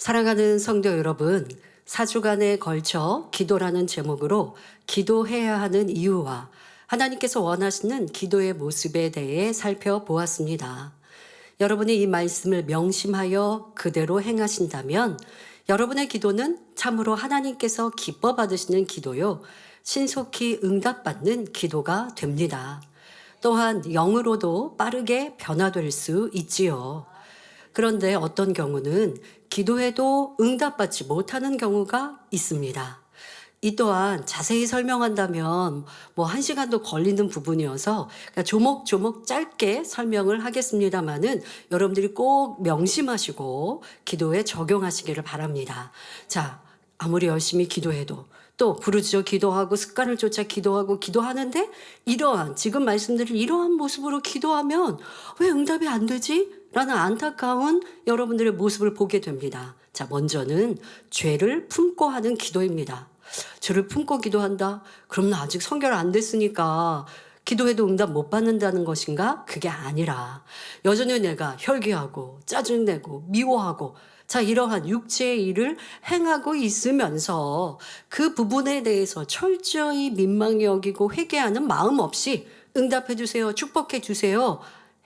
사랑하는 성도 여러분, 4주간에 걸쳐 기도라는 제목으로 기도해야 하는 이유와 하나님께서 원하시는 기도의 모습에 대해 살펴보았습니다. 여러분이 이 말씀을 명심하여 그대로 행하신다면 여러분의 기도는 참으로 하나님께서 기뻐 받으시는 기도요, 신속히 응답받는 기도가 됩니다. 또한 영으로도 빠르게 변화될 수 있지요. 그런데 어떤 경우는 기도해도 응답받지 못하는 경우가 있습니다. 이 또한 자세히 설명한다면 1시간도 걸리는 부분이어서 그러니까 조목조목 짧게 설명을 하겠습니다마는 여러분들이 꼭 명심하시고 기도에 적용하시기를 바랍니다. 자, 아무리 열심히 기도해도 또 부르짖어 기도하고 습관을 쫓아 기도하고 기도하는데 이러한 지금 말씀드린 이러한 모습으로 기도하면 왜 응답이 안 되지? 라는 안타까운 여러분들의 모습을 보게 됩니다. 자, 먼저는 죄를 품고 하는 기도입니다. 죄를 품고 기도한다? 그럼 나 아직 성결 안 됐으니까 기도해도 응답 못 받는다는 것인가? 그게 아니라 여전히 내가 혈기하고 짜증내고 미워하고 자, 이러한 육체의 일을 행하고 있으면서 그 부분에 대해서 철저히 민망히 여기고 회개하는 마음 없이 응답해 주세요, 축복해 주세요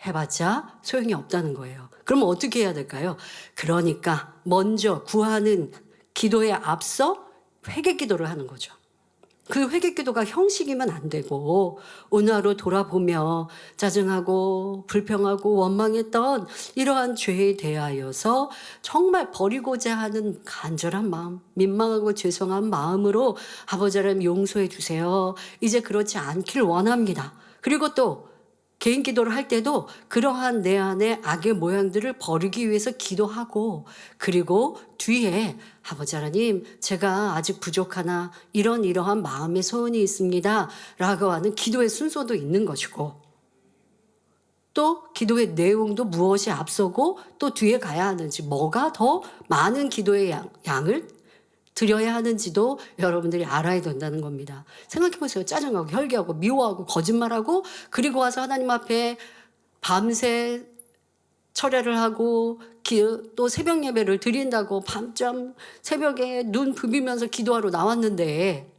해봤자 소용이 없다는 거예요. 그럼 어떻게 해야 될까요? 그러니까 먼저 구하는 기도에 앞서 회개 기도를 하는 거죠. 그 회개 기도가 형식이면 안 되고 오늘 하루 돌아보며 짜증하고 불평하고 원망했던 이러한 죄에 대하여서 정말 버리고자 하는 간절한 마음, 민망하고 죄송한 마음으로 아버지 하나님 용서해 주세요. 이제 그렇지 않길 원합니다. 그리고 또 개인 기도를 할 때도 그러한 내 안의 악의 모양들을 버리기 위해서 기도하고 그리고 뒤에 아버지 하나님 제가 아직 부족하나 이러한 마음의 소원이 있습니다 라고 하는 기도의 순서도 있는 것이고 또 기도의 내용도 무엇이 앞서고 또 뒤에 가야 하는지 뭐가 더 많은 기도의 양을 드려야 하는지도 여러분들이 알아야 된다는 겁니다. 생각해 보세요. 짜증하고 혈기하고 미워하고 거짓말하고 그리고 와서 하나님 앞에 밤새 철회를 하고 또 새벽 예배를 드린다고 밤잠 새벽에 눈 부비면서 기도하러 나왔는데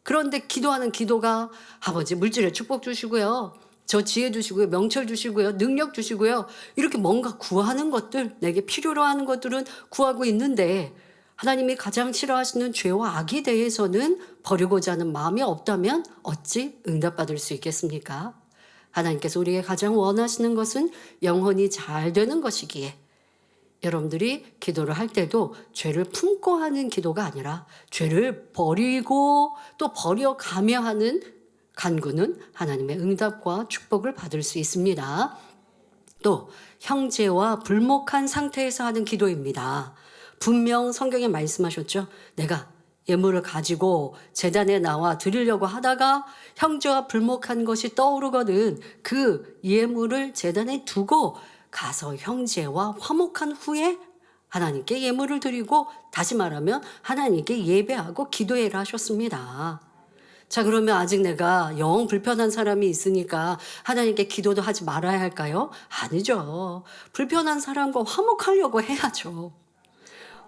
그런데 기도하는 기도가 아버지 물질의 축복 주시고요. 저 지혜 주시고요. 명철 주시고요. 능력 주시고요. 이렇게 뭔가 구하는 것들 내게 필요로 하는 것들은 구하고 있는데 하나님이 가장 싫어하시는 죄와 악에 대해서는 버리고자 하는 마음이 없다면 어찌 응답받을 수 있겠습니까? 하나님께서 우리에게 가장 원하시는 것은 영혼이 잘 되는 것이기에 여러분들이 기도를 할 때도 죄를 품고 하는 기도가 아니라 죄를 버리고 또 버려가며 하는 간구는 하나님의 응답과 축복을 받을 수 있습니다. 또 형제와 불목한 상태에서 하는 기도입니다. 분명 성경에 말씀하셨죠. 내가 예물을 가지고 제단에 나와 드리려고 하다가 형제와 불목한 것이 떠오르거든 그 예물을 제단에 두고 가서 형제와 화목한 후에 하나님께 예물을 드리고 다시 말하면 하나님께 예배하고 기도해라 하셨습니다. 자, 그러면 아직 내가 영 불편한 사람이 있으니까 하나님께 기도도 하지 말아야 할까요? 아니죠. 불편한 사람과 화목하려고 해야죠.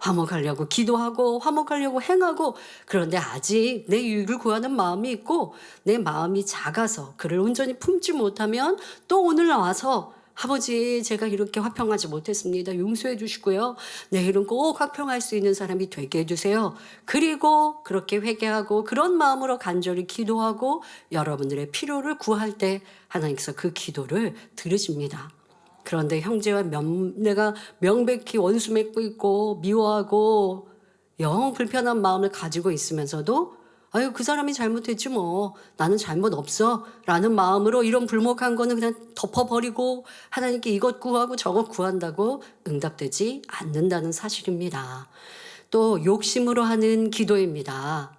화목하려고 기도하고 화목하려고 행하고 그런데 아직 내 유익을 구하는 마음이 있고 내 마음이 작아서 그를 온전히 품지 못하면 또 오늘 나와서 아버지 제가 이렇게 화평하지 못했습니다. 용서해 주시고요. 내일은 꼭 화평할 수 있는 사람이 되게 해주세요. 그리고 그렇게 회개하고 그런 마음으로 간절히 기도하고 여러분들의 필요를 구할 때 하나님께서 그 기도를 들으십니다. 그런데 형제와 내가 명백히 원수 맺고 있고 미워하고 영 불편한 마음을 가지고 있으면서도 아유 그 사람이 잘못했지 뭐 나는 잘못 없어 라는 마음으로 이런 불목한 거는 그냥 덮어버리고 하나님께 이것 구하고 저것 구한다고 응답되지 않는다는 사실입니다. 또 욕심으로 하는 기도입니다.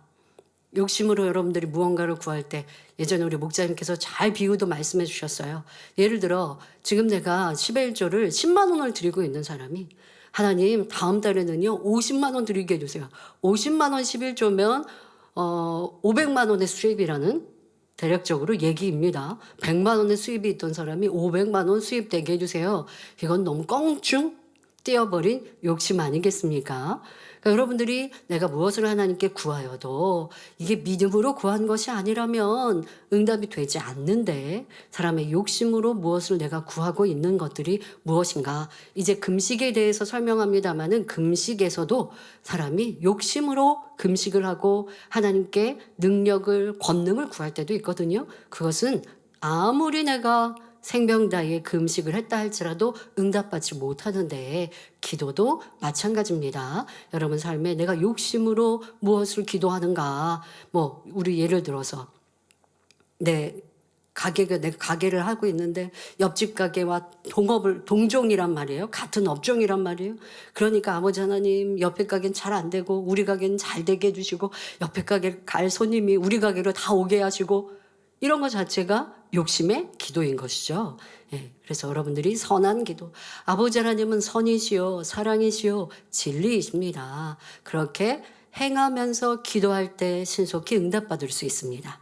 욕심으로 여러분들이 무언가를 구할 때 예전에 우리 목사님께서 잘 비유도 말씀해 주셨어요. 예를 들어 지금 내가 11조를 10만 원을 드리고 있는 사람이 하나님 다음 달에는요 50만 원 드리게 해주세요. 50만 원 11조면 500만 원의 수입이라는 대략적으로 얘기입니다. 100만 원의 수입이 있던 사람이 500만 원 수입되게 해주세요. 이건 너무 껑충 띄어버린 욕심 아니겠습니까? 그러니까 여러분들이 내가 무엇을 하나님께 구하여도 이게 믿음으로 구한 것이 아니라면 응답이 되지 않는데, 사람의 욕심으로 무엇을 내가 구하고 있는 것들이 무엇인가? 이제 금식에 대해서 설명합니다마는, 금식에서도 사람이 욕심으로 금식을 하고 하나님께 능력을, 권능을 구할 때도 있거든요. 그것은 아무리 내가 생명 다해 금식을 했다 할지라도 응답받지 못하는데, 기도도 마찬가지입니다. 여러분 삶에 내가 욕심으로 무엇을 기도하는가? 우리 예를 들어서 내가 가게를 하고 있는데 옆집 가게와 동종이란 말이에요. 같은 업종이란 말이에요. 그러니까 아버지 하나님, 옆에 가게는 잘 안 되고 우리 가게는 잘 되게 해주시고, 옆에 가게 갈 손님이 우리 가게로 다 오게 하시고, 이런 것 자체가 욕심의 기도인 것이죠. 그래서 여러분들이 선한 기도, 아버지 하나님은 선이시요 사랑이시요 진리이십니다. 그렇게 행하면서 기도할 때 신속히 응답받을 수 있습니다.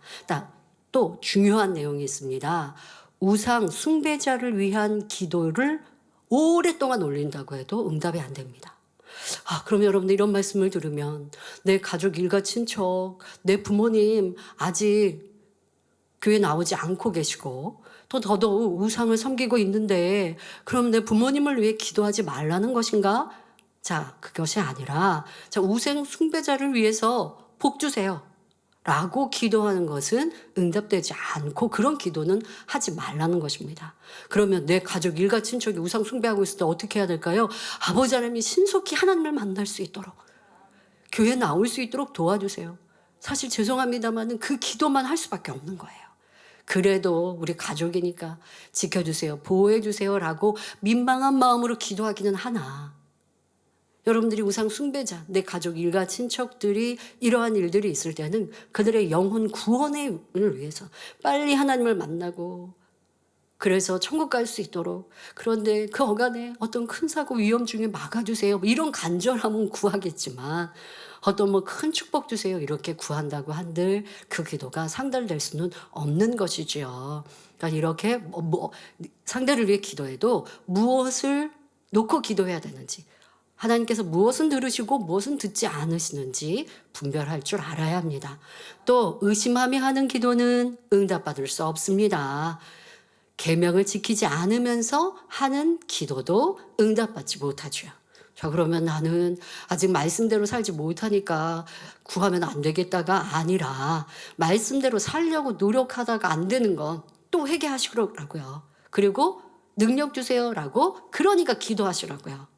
또 중요한 내용이 있습니다. 우상 숭배자를 위한 기도를 오랫동안 올린다고 해도 응답이 안 됩니다. 그럼 여러분들 이런 말씀을 들으면, 내 가족, 일가, 친척, 내 부모님 아직 교회 나오지 않고 계시고 또 더더욱 우상을 섬기고 있는데 그럼 내 부모님을 위해 기도하지 말라는 것인가? 그것이 아니라 우상 숭배자를 위해서 복 주세요 라고 기도하는 것은 응답되지 않고, 그런 기도는 하지 말라는 것입니다. 그러면 내 가족, 일가, 친척이 우상 숭배하고 있을 때 어떻게 해야 될까요? 아버지 하나님이 신속히 하나님을 만날 수 있도록, 교회 나올 수 있도록 도와주세요. 사실 죄송합니다만 그 기도만 할 수밖에 없는 거예요. 그래도 우리 가족이니까 지켜주세요, 보호해주세요라고 민망한 마음으로 기도하기는 하나, 여러분들이 우상 숭배자, 내 가족, 일가, 친척들이 이러한 일들이 있을 때는 그들의 영혼 구원을 위해서 빨리 하나님을 만나고 그래서 천국 갈 수 있도록, 그런데 그 어간에 어떤 큰 사고 위험 중에 막아주세요, 이런 간절함은 구하겠지만 어떤 큰 축복 주세요 이렇게 구한다고 한들 그 기도가 상달될 수는 없는 것이지요. 그러니까 이렇게 상대를 위해 기도해도 무엇을 놓고 기도해야 되는지, 하나님께서 무엇은 들으시고 무엇은 듣지 않으시는지 분별할 줄 알아야 합니다. 또 의심하며 하는 기도는 응답받을 수 없습니다. 계명을 지키지 않으면서 하는 기도도 응답받지 못하죠. 그러면 나는 아직 말씀대로 살지 못하니까 구하면 안 되겠다가 아니라, 말씀대로 살려고 노력하다가 안 되는 건 또 회개하시라고요. 그리고 능력 주세요라고, 그러니까 기도하시라고요.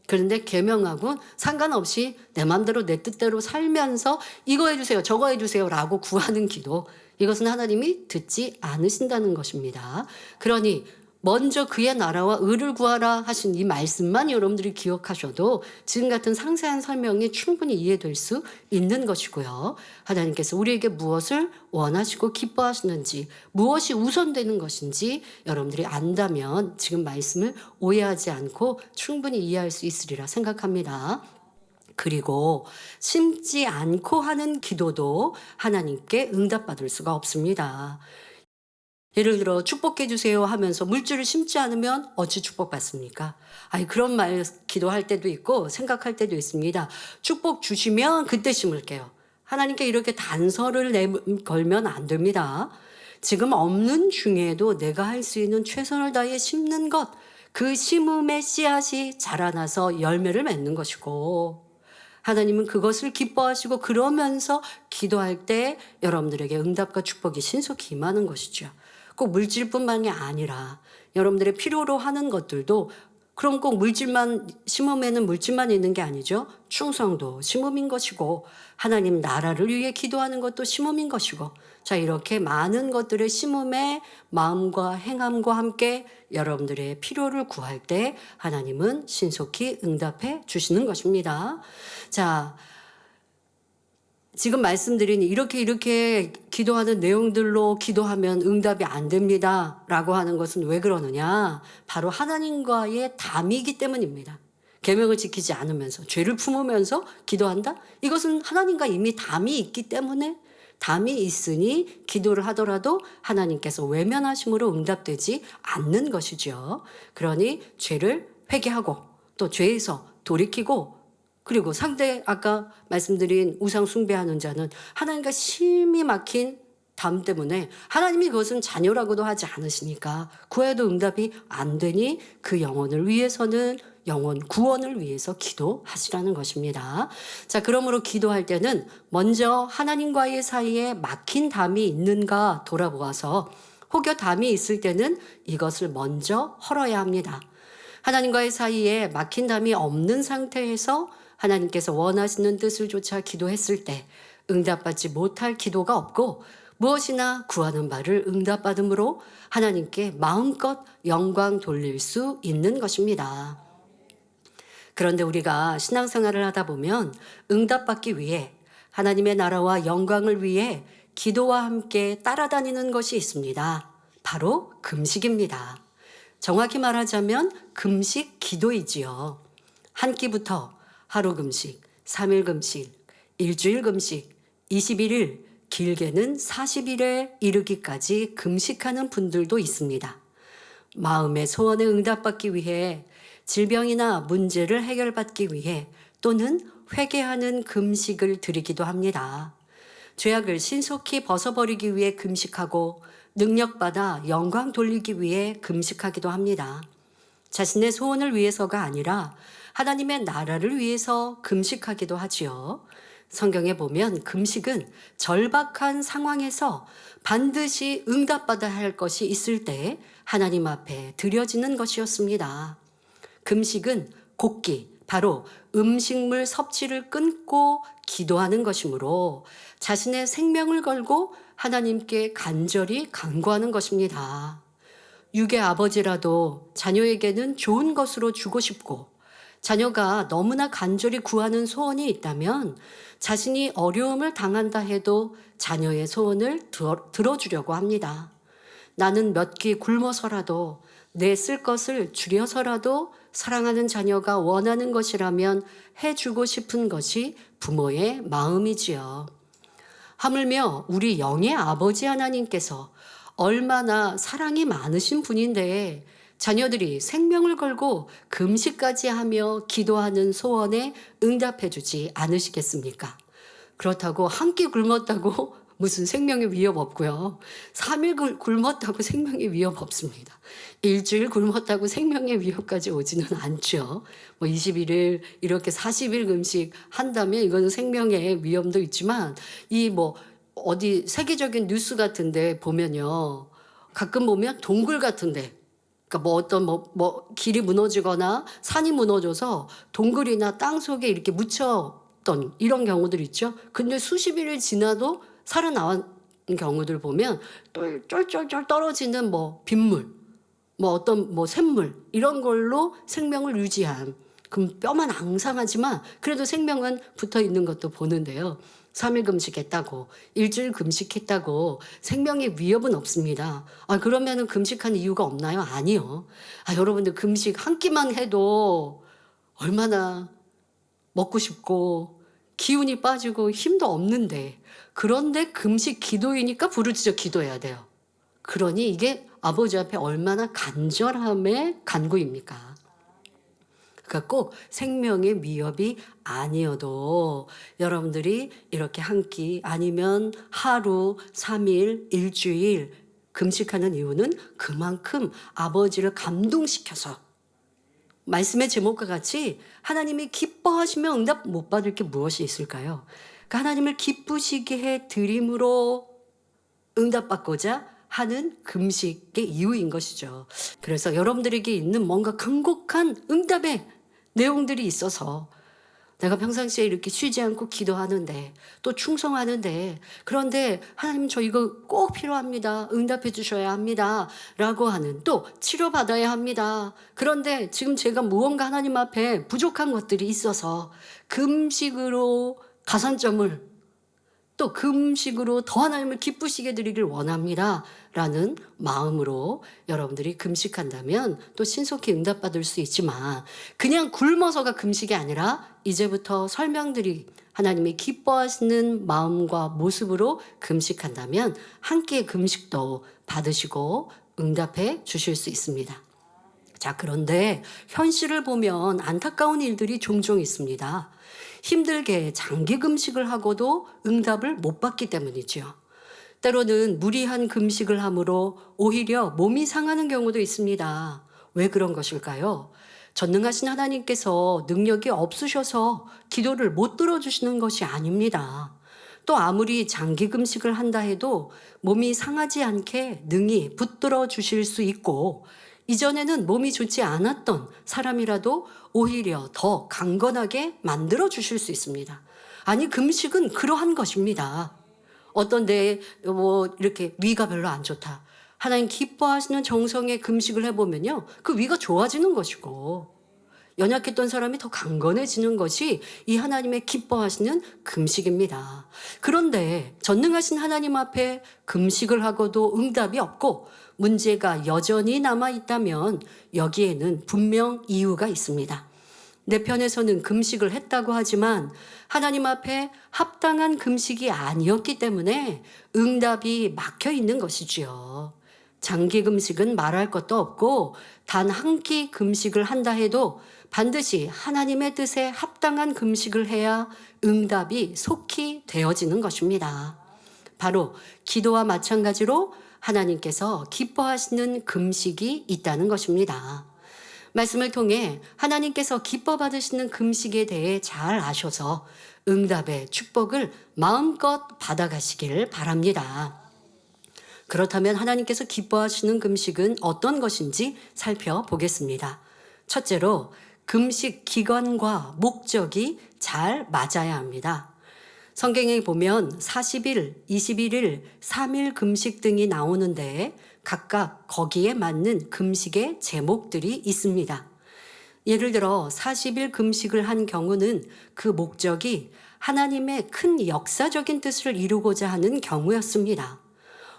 그런데 계명하고는 상관없이 내 마음대로 내 뜻대로 살면서 이거 해주세요 저거 해주세요라고 구하는 기도, 이것은 하나님이 듣지 않으신다는 것입니다. 그러니 먼저 그의 나라와 의를 구하라 하신 이 말씀만 여러분들이 기억하셔도 지금 같은 상세한 설명이 충분히 이해될 수 있는 것이고요. 하나님께서 우리에게 무엇을 원하시고 기뻐하시는지, 무엇이 우선되는 것인지 여러분들이 안다면 지금 말씀을 오해하지 않고 충분히 이해할 수 있으리라 생각합니다. 그리고 심지 않고 하는 기도도 하나님께 응답받을 수가 없습니다. 예를 들어 축복해 주세요 하면서 물질을 심지 않으면 어찌 축복받습니까? 그런 말 기도할 때도 있고 생각할 때도 있습니다. 축복 주시면 그때 심을게요. 하나님께 이렇게 단서를 걸면 안 됩니다. 지금 없는 중에도 내가 할 수 있는 최선을 다해 심는 것, 그 심음의 씨앗이 자라나서 열매를 맺는 것이고, 하나님은 그것을 기뻐하시고 그러면서 기도할 때 여러분들에게 응답과 축복이 신속히 임하는 것이죠. 꼭 물질뿐만이 아니라 여러분들의 필요로 하는 것들도, 그럼 꼭 물질만, 심음에는 물질만 있는 게 아니죠. 충성도 심음인 것이고, 하나님 나라를 위해 기도하는 것도 심음인 것이고, 이렇게 많은 것들의 심음의 마음과 행함과 함께 여러분들의 필요를 구할 때 하나님은 신속히 응답해 주시는 것입니다. 지금 말씀드린 이렇게 기도하는 내용들로 기도하면 응답이 안 됩니다 라고 하는 것은 왜 그러느냐? 바로 하나님과의 담이기 때문입니다. 계명을 지키지 않으면서 죄를 품으면서 기도한다? 이것은 하나님과 이미 담이 있기 때문에, 담이 있으니 기도를 하더라도 하나님께서 외면하심으로 응답되지 않는 것이죠. 그러니 죄를 회개하고 또 죄에서 돌이키고, 그리고 상대 아까 말씀드린 우상 숭배하는 자는 하나님과 심히 막힌 담 때문에 하나님이 그것은 자녀라고도 하지 않으시니까 구해도 응답이 안 되니 그 영혼을 위해서는 영혼 구원을 위해서 기도하시라는 것입니다. 자, 그러므로 기도할 때는 먼저 하나님과의 사이에 막힌 담이 있는가 돌아보아서, 혹여 담이 있을 때는 이것을 먼저 헐어야 합니다. 하나님과의 사이에 막힌 담이 없는 상태에서 하나님께서 원하시는 뜻을 조차 기도했을 때 응답받지 못할 기도가 없고, 무엇이나 구하는 바를 응답받음으로 하나님께 마음껏 영광 돌릴 수 있는 것입니다. 그런데 우리가 신앙생활을 하다 보면 응답받기 위해, 하나님의 나라와 영광을 위해 기도와 함께 따라다니는 것이 있습니다. 바로 금식입니다. 정확히 말하자면 금식 기도이지요. 한 끼부터 하루 금식, 3일 금식, 일주일 금식, 21일, 길게는 40일에 이르기까지 금식하는 분들도 있습니다. 마음의 소원에 응답받기 위해, 질병이나 문제를 해결받기 위해, 또는 회개하는 금식을 드리기도 합니다. 죄악을 신속히 벗어버리기 위해 금식하고, 능력받아 영광 돌리기 위해 금식하기도 합니다. 자신의 소원을 위해서가 아니라 하나님의 나라를 위해서 금식하기도 하지요. 성경에 보면 금식은 절박한 상황에서 반드시 응답받아야 할 것이 있을 때 하나님 앞에 드려지는 것이었습니다. 금식은 곡기, 바로 음식물 섭취를 끊고 기도하는 것이므로 자신의 생명을 걸고 하나님께 간절히 간구하는 것입니다. 육의 아버지라도 자녀에게는 좋은 것으로 주고 싶고, 자녀가 너무나 간절히 구하는 소원이 있다면 자신이 어려움을 당한다 해도 자녀의 소원을 들어주려고 합니다. 나는 몇 끼 굶어서라도, 내 쓸 것을 줄여서라도 사랑하는 자녀가 원하는 것이라면 해주고 싶은 것이 부모의 마음이지요. 하물며 우리 영의 아버지 하나님께서 얼마나 사랑이 많으신 분인데 자녀들이 생명을 걸고 금식까지 하며 기도하는 소원에 응답해 주지 않으시겠습니까? 그렇다고 한 끼 굶었다고 무슨 생명의 위협 없고요. 3일 굶었다고 생명의 위협 없습니다. 일주일 굶었다고 생명의 위협까지 오지는 않죠. 21일 이렇게 40일 금식 한다면 이거는 생명의 위험도 있지만, 이 어디 세계적인 뉴스 같은데 보면요, 가끔 보면 동굴 같은데, 그러니까 어떤 길이 무너지거나 산이 무너져서 동굴이나 땅 속에 이렇게 묻혔던 이런 경우들 있죠. 근데 수십 일이 지나도 살아나온 경우들 보면 쫄쫄쫄 떨어지는 빗물, 어떤 샘물, 이런 걸로 생명을 유지한, 그럼 뼈만 앙상하지만 그래도 생명은 붙어 있는 것도 보는데요. 3일 금식했다고, 일주일 금식했다고 생명의 위협은 없습니다. 그러면은 금식하는 이유가 없나요? 아니요. 여러분들 금식 한 끼만 해도 얼마나 먹고 싶고 기운이 빠지고 힘도 없는데, 그런데 금식 기도이니까 부르짖어 기도해야 돼요. 그러니 이게 아버지 앞에 얼마나 간절함의 간구입니까? 그러니까 꼭 생명의 위협이 아니어도 여러분들이 이렇게 한 끼 아니면 하루, 3일, 일주일 금식하는 이유는 그만큼 아버지를 감동시켜서, 말씀의 제목과 같이 하나님이 기뻐하시며 응답 못 받을 게 무엇이 있을까요? 그러니까 하나님을 기쁘시게 해 드림으로 응답받고자 하는 금식의 이유인 것이죠. 그래서 여러분들에게 있는 뭔가 간곡한 응답의 내용들이 있어서, 내가 평상시에 이렇게 쉬지 않고 기도하는데 또 충성하는데, 그런데 하나님 저 이거 꼭 필요합니다, 응답해 주셔야 합니다 라고 하는, 또 치료받아야 합니다, 그런데 지금 제가 무언가 하나님 앞에 부족한 것들이 있어서 금식으로 가산점을, 또 금식으로 더 하나님을 기쁘시게 드리길 원합니다 라는 마음으로 여러분들이 금식한다면 또 신속히 응답받을 수 있지만, 그냥 굶어서가 금식이 아니라 이제부터 설명드린 하나님이 기뻐하시는 마음과 모습으로 금식한다면 한 끼의 금식도 받으시고 응답해 주실 수 있습니다. 자, 그런데 현실을 보면 안타까운 일들이 종종 있습니다. 힘들게 장기 금식을 하고도 응답을 못 받기 때문이죠. 때로는 무리한 금식을 함으로 오히려 몸이 상하는 경우도 있습니다. 왜 그런 것일까요? 전능하신 하나님께서 능력이 없으셔서 기도를 못 들어주시는 것이 아닙니다. 또 아무리 장기 금식을 한다 해도 몸이 상하지 않게 능히 붙들어 주실 수 있고, 이전에는 몸이 좋지 않았던 사람이라도 오히려 더 강건하게 만들어 주실 수 있습니다. 아니, 금식은 그러한 것입니다. 어떤 데 이렇게 위가 별로 안 좋다. 하나님 기뻐하시는 정성의 금식을 해보면요, 그 위가 좋아지는 것이고, 연약했던 사람이 더 강건해지는 것이 이 하나님의 기뻐하시는 금식입니다. 그런데 전능하신 하나님 앞에 금식을 하고도 응답이 없고 문제가 여전히 남아 있다면 여기에는 분명 이유가 있습니다. 내 편에서는 금식을 했다고 하지만 하나님 앞에 합당한 금식이 아니었기 때문에 응답이 막혀 있는 것이지요. 장기 금식은 말할 것도 없고 단 한 끼 금식을 한다 해도 반드시 하나님의 뜻에 합당한 금식을 해야 응답이 속히 되어지는 것입니다. 바로 기도와 마찬가지로 하나님께서 기뻐하시는 금식이 있다는 것입니다. 말씀을 통해 하나님께서 기뻐 받으시는 금식에 대해 잘 아셔서 응답의 축복을 마음껏 받아가시길 바랍니다. 그렇다면 하나님께서 기뻐하시는 금식은 어떤 것인지 살펴보겠습니다. 첫째로, 금식 기간과 목적이 잘 맞아야 합니다. 성경에 보면 40일, 21일, 3일 금식 등이 나오는데 각각 거기에 맞는 금식의 제목들이 있습니다. 예를 들어 40일 금식을 한 경우는 그 목적이 하나님의 큰 역사적인 뜻을 이루고자 하는 경우였습니다.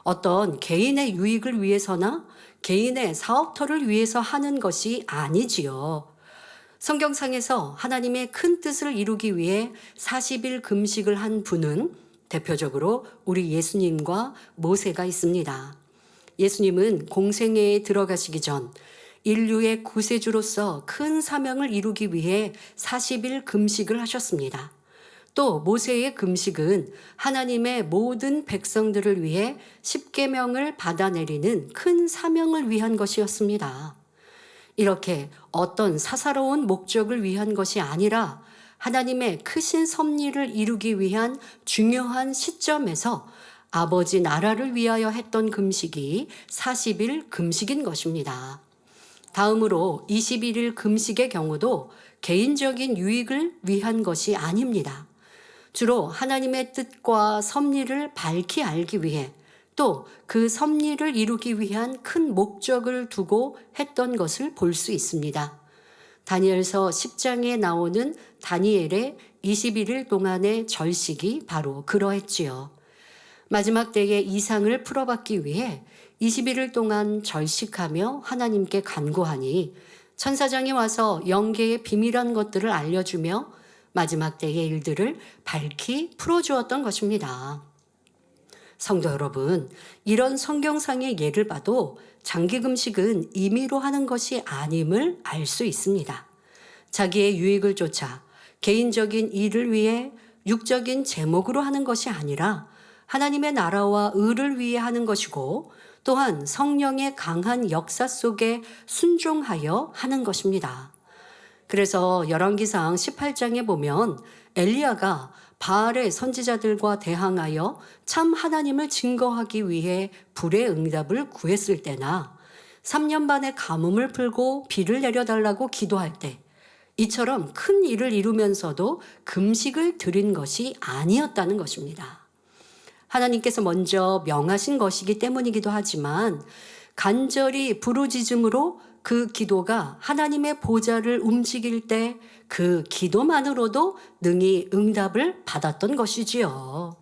어떤 개인의 유익을 위해서나 개인의 사업터를 위해서 하는 것이 아니지요. 성경상에서 하나님의 큰 뜻을 이루기 위해 40일 금식을 한 분은 대표적으로 우리 예수님과 모세가 있습니다. 예수님은 공생애에 들어가시기 전 인류의 구세주로서 큰 사명을 이루기 위해 40일 금식을 하셨습니다. 또 모세의 금식은 하나님의 모든 백성들을 위해 십계명을 받아내리는 큰 사명을 위한 것이었습니다. 이렇게 어떤 사사로운 목적을 위한 것이 아니라 하나님의 크신 섭리를 이루기 위한 중요한 시점에서 아버지 나라를 위하여 했던 금식이 40일 금식인 것입니다. 다음으로 21일 금식의 경우도 개인적인 유익을 위한 것이 아닙니다. 주로 하나님의 뜻과 섭리를 밝히 알기 위해 또 그 섭리를 이루기 위한 큰 목적을 두고 했던 것을 볼 수 있습니다. 다니엘서 10장에 나오는 다니엘의 21일 동안의 절식이 바로 그러했지요. 마지막 때의 이상을 풀어받기 위해 21일 동안 절식하며 하나님께 간구하니 천사장이 와서 영계의 비밀한 것들을 알려주며 마지막 때의 일들을 밝히 풀어주었던 것입니다. 성도 여러분, 이런 성경상의 예를 봐도 장기 금식은 임의로 하는 것이 아님을 알 수 있습니다. 자기의 유익을 쫓아 개인적인 일을 위해 육적인 제목으로 하는 것이 아니라 하나님의 나라와 의를 위해 하는 것이고 또한 성령의 강한 역사 속에 순종하여 하는 것입니다. 그래서 열왕기상 18장에 보면 엘리야가 바알의 선지자들과 대항하여 참 하나님을 증거하기 위해 불의 응답을 구했을 때나 3년 반의 가뭄을 풀고 비를 내려달라고 기도할 때 이처럼 큰 일을 이루면서도 금식을 드린 것이 아니었다는 것입니다. 하나님께서 먼저 명하신 것이기 때문이기도 하지만 간절히 부르짖음으로 그 기도가 하나님의 보좌를 움직일 때 그 기도만으로도 능히 응답을 받았던 것이지요.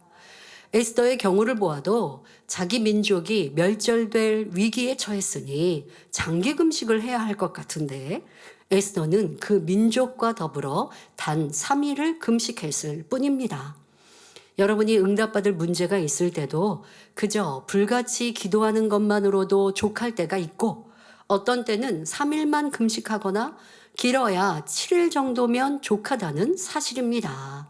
에스더의 경우를 보아도 자기 민족이 멸절될 위기에 처했으니 장기 금식을 해야 할 것 같은데 에스더는 그 민족과 더불어 단 3일을 금식했을 뿐입니다. 여러분이 응답받을 문제가 있을 때도 그저 불같이 기도하는 것만으로도 족할 때가 있고 어떤 때는 3일만 금식하거나 길어야 7일 정도면 족하다는 사실입니다.